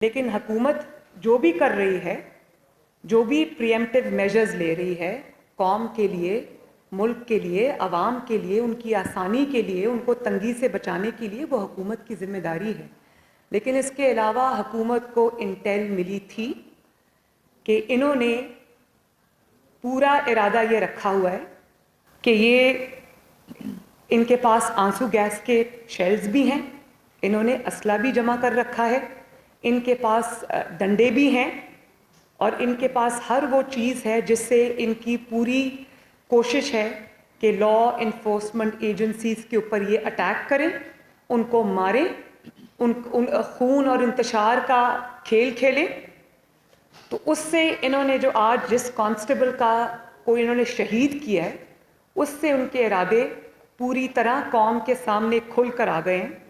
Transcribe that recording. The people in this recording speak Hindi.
लेकिन हुकूमत जो भी कर रही है, जो भी प्रिएम्प्टिव मेजर्स ले रही है कौम के लिए, मुल्क के लिए, आवाम के लिए, उनकी आसानी के लिए, उनको तंगी से बचाने के लिए, वो हुकूमत की ज़िम्मेदारी है। लेकिन इसके अलावा हुकूमत को इंटेल मिली थी कि इन्होंने पूरा इरादा ये रखा हुआ है कि ये इनके पास आंसू गैस के शेल्स भी हैं, इन्होंने असला भी जमा कर रखा है, इनके पास डंडे भी हैं और इनके पास हर वो चीज़ है जिससे इनकी पूरी कोशिश है कि लॉ इन्फोर्समेंट एजेंसीज़ के ऊपर ये अटैक करें, उनको मारें, उन खून और इंतशार का खेल खेलें। तो उससे इन्होंने जो आज जिस कांस्टेबल को इन्होंने शहीद किया है, उससे उनके इरादे पूरी तरह कौम के सामने खुल कर आ गए हैं।